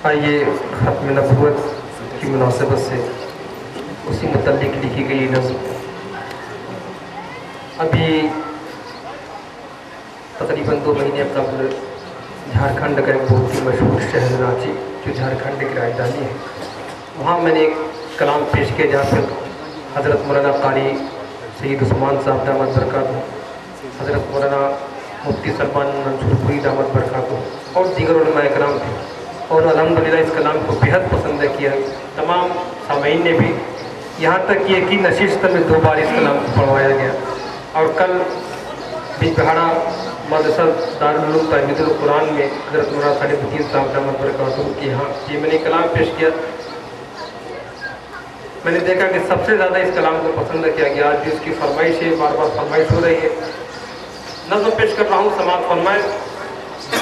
آئیے ختم نبوت کی مناسبت سے اسی متعلق لکھی گئی نظم ابھی تقریباً 2 مہینے قبل جھارکھنڈ کا ایک بہت ہی مشہور شہر رانچی جو جھارکھنڈ کی راجدھانی ہے، وہاں میں نے ایک کلام پیش کیا جہاں پر حضرت مولانا قاری سید عثمان صاحب دامت برکاتہ، حضرت مولانا مفتی سلمان منصور پوری دامت برکاتہ اور دیگر علماء کرام تھے، اور الحمدللہ اس کلام کو بہت پسند کیا تمام سامعین نے بھی، یہاں تک کہ ایک ہی نشست میں 2 بار اس کلام کو پڑھوایا گیا۔ اور کل بیج بہاڑا مدرسہ دارالعلوم تحفیظ القرآن میں حضرت مولانا خالد الدین صاحب دامت برکاتہ کے یہاں یہ میں نے کلام پیش کیا، میں نے دیکھا کہ سب سے زیادہ اس کلام کو پسند کیا گیا۔ آج بھی اس کی فرمائش ہے، بار بار فرمائش ہو رہی ہے، نظم پیش کر رہا ہوں، سماعت فرمائیں۔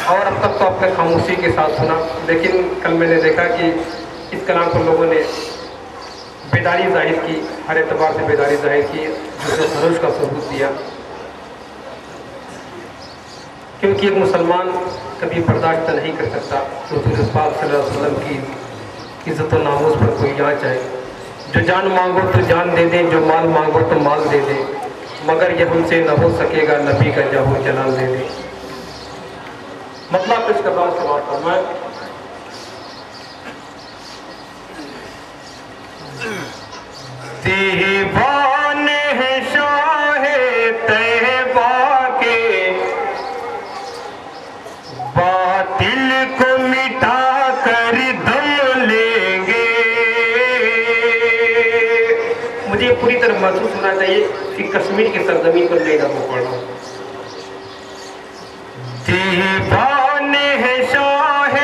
اور اب تک تو آپ نے خاموشی کے ساتھ سنا، لیکن کل میں نے دیکھا کہ اس کلام کو لوگوں نے بیداری ظاہر کی، ہر اعتبار سے بیداری ظاہر کی، جو خروش کا ثبوت دیا، کیونکہ ایک مسلمان کبھی برداشت نہیں کر سکتا رسول پاک صلی اللہ علیہ وسلم کی عزت و ناموس پر کوئی آنچ آئے۔ جو جان مانگو تو جان دے دیں، جو مال مانگو تو مال دے دیں، مگر یہ ہم سے نہ ہو سکے گا نبی کا جاہ و جلال دے دیں۔ مطلب پیش کر رہا ہوں، سماعت فرمائیں۔ دیوان ہے شاہ طیبہ کے، باطل کو مٹا کر دم لیں گے۔ مجھے پوری طرح محسوس ہونا چاہیے کہ کشمیر کی سرزمین پر میں نظم پڑھ رہا ہوں۔ دیوان ہے شاہ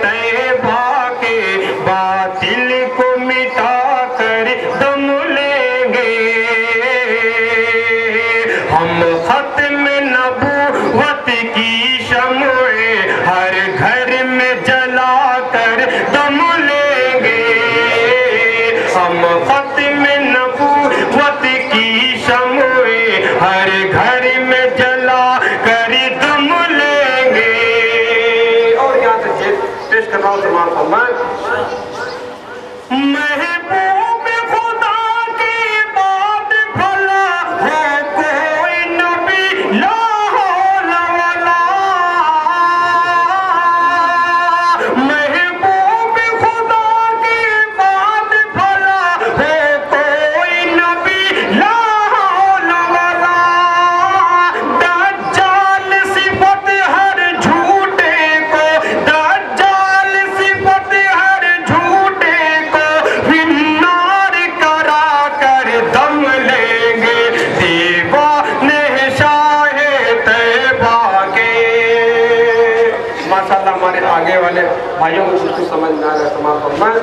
طیبہ کے، باطل کو مٹا کر دم لیں گے۔ ہم ختم نبوت کی شمعیں ہر گھر میں جلا کر دم لیں گے۔ ہم ختم نبوت کی شمعیں ہر گھر میں جلا کر دم لیں گے۔ اور یہاں سے پیش کر رہا ہوں، سماعت فرمائیں۔ محبوب خدا کی بات بھلا ہے کوئی نبی لا حول ولا۔ محبوب خدا کی بات بھلا ہے کوئی نبی لا حول ولا۔ دجال صفت ہر جھوٹے کو، دجال صفت ہر جھوٹے کو فنار کرا کر دم لیں گے۔ دیوان شاہ طیبہ کے۔ ماشاءاللہ ہمارے آگے والے بھائیوں کو کچھ سمجھ نہ آ رہا ہے، سماعت فرمائیں۔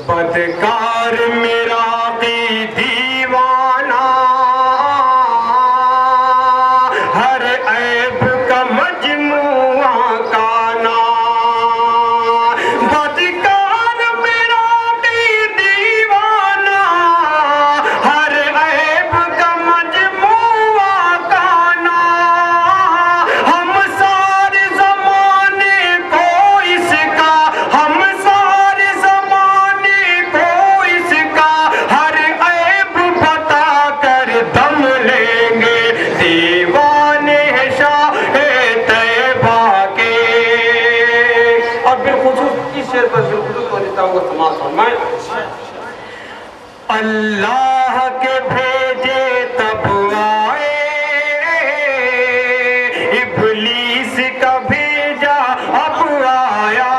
بدکار میرا کی دیوانہ، ہر عیب کا مجموعہ کانا۔ بدکار میرا کی دیوانہ، ہر عیب کا مجموعہ کانا۔ ہم سارے زمانے کو اس کا، ہم سارے زمانے کو اس کا ہر عیب بتا کر دم لیں گے۔ دیوان شاہ طیبہ کے۔ اور بالخصوص اس شعر پر بالخصوص میں دیتا ہوں، سماعت فرمائیں۔ اللہ کے بھیجے تب آئے، ابلیس کا بھیجا اب آیا۔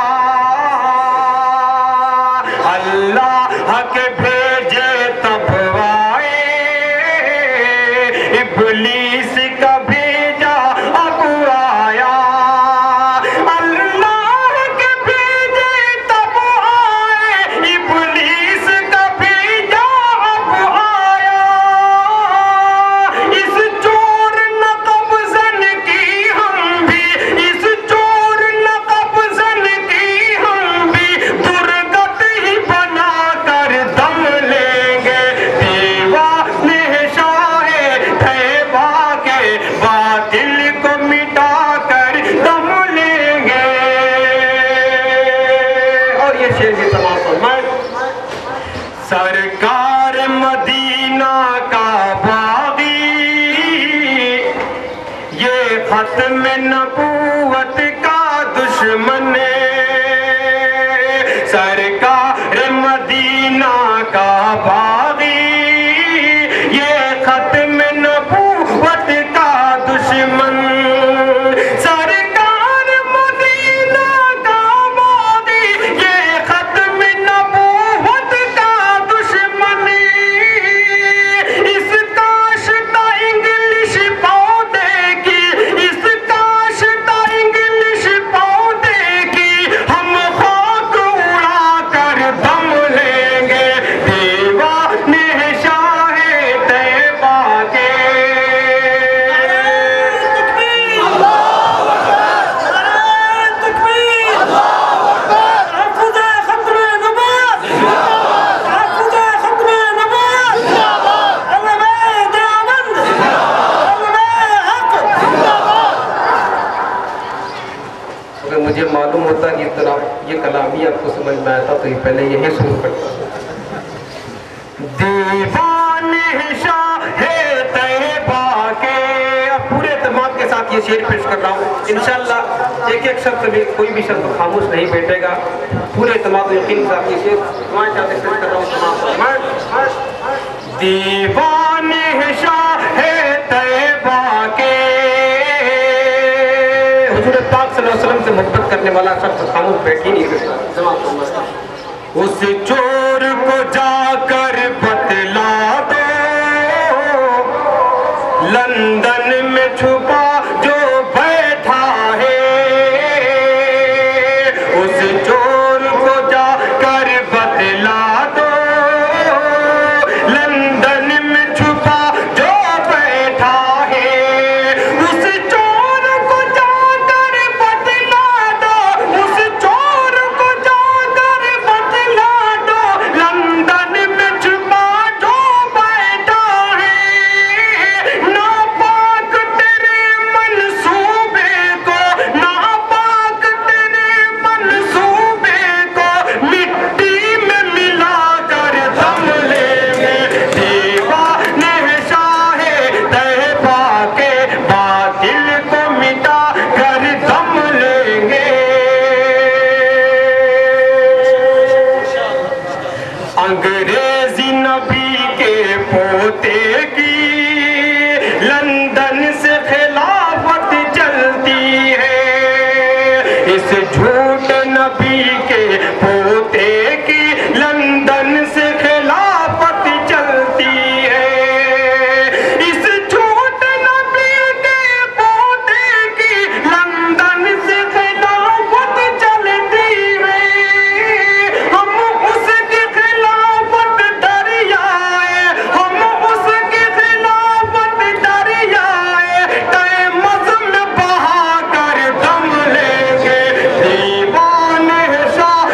اللہ کے بھیجے تب آئے، ابلیس کا بھیجا اب آیا۔ اللہ کے بھیجے تب آئے، ابلیس کا بھیجا اب آیا۔ اس چور نقب زن کی ہم بھی، اس چور نقب زن کی ہم بھی درگت ہی بنا کر دم لیں گے۔ دیوان شاہ طیبہ ختم نبوت کا دشمن سرکار مدینہ کا باغی یہ ختم نبوت کا دشمن سرکار مدینہ کا باغی یہ ختم نبوت کا دشمن اس کاشتہ انگلش پودے کی اس کاشتہ انگلش پودے کی ہم خاک اڑا کر دم لیں گے دیوانے شاہ طیبہ کے اگر مجھے معلوم ہوتا کہ طرح یہ کلامی آپ کو سمجھ میں آتا تو یہ پہلے یہی شروع کرتا دیوانے شاہ طیبہ کے اب پورے اعتماد کے ساتھ یہ شعر پیش کر رہا ہوں انشاءاللہ ایک ایک شخص بھی کوئی بھی شخص خاموش نہیں بیٹھے گا پورے اعتماد و یقین کے ساتھ یہ شعر دعائیں چاہتے پیش کر رہا ہوں تمام دیوانے شاہ طیبہ کے حضور پاک صلی اللہ علیہ وسلم سے محبت کرنے والا شخص خاموش بیٹھ ہی نہیں سکتا اس چور کو جا کر بتلا دو لندن میں چھپا جو بیٹھا ہے اس چور کو جا کر بتلا دو لندن میں چھپا جو بیٹھا ہے اس چور کو جا کر بتلا دو اس چور کو جا کر بتلا دو لندن میں چھپا جو بیٹھا ہے ناپاک تیرے منصوبے کو ناپاک تیرے منصوبے کو مٹی میں ملا کر دم لیں گے دیوانے شاہ طیبہ کے باطل کو مٹا کر دم لیں گے انگریزی نبی کے پوتے کی لندن سے خلافت چلتی ہے اس جھوٹ نبی کے پوتے کی لندن سے خلافت چلتی ہے اس جھوٹ نبی کے پوتے کی لندن سے خلافت چلتی ہے ہم اس کی خلافت دریائے ہم اس کی خلافت دریائے تیمز میں بہا کر دم لیں گے دیوانے شاہ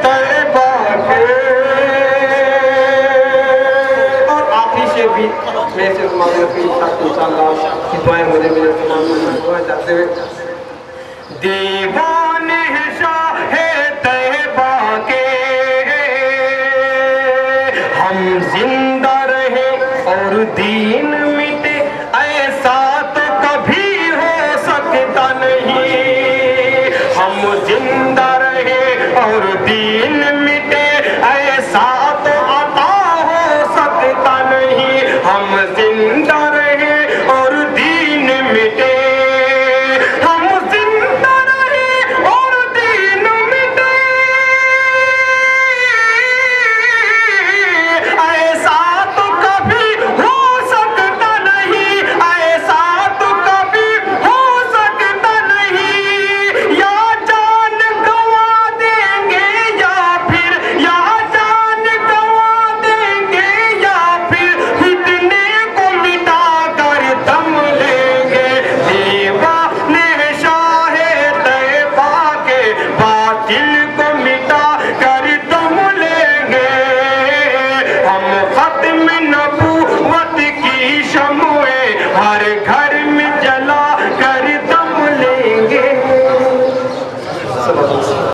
طیبہ کے اور آخری شعر بھی میں سے تمہارے اپنی انشاءاللہ کی دعائیں مجھے ملے تمام دعائیں چاہتے ہوئے دیوانے شاہ طیبہ کے ہم زندہ رہے اور دین مٹے ایسا تو کبھی ہو سکتا نہیں ہم زندہ رہے اور دین مٹے ایسا تو عطا ہو سکتا نہیں ہم زندہ رہے اور دین مٹے ہم زندہ رہے اور دین مٹے ایسا تو کبھی ہو سکتا نہیں ایسا تو کبھی ہو سکتا نہیں یا جان گوا دیں گے یا پھر یا جان گوا دیں گے یا پھر فتنے کو مٹا کر دم لیں گے دیوانے شاہ طیبہ کے باطل کو مٹا کر دم لیں گے ہم ختم نبوت کی شمعیں ہر گھر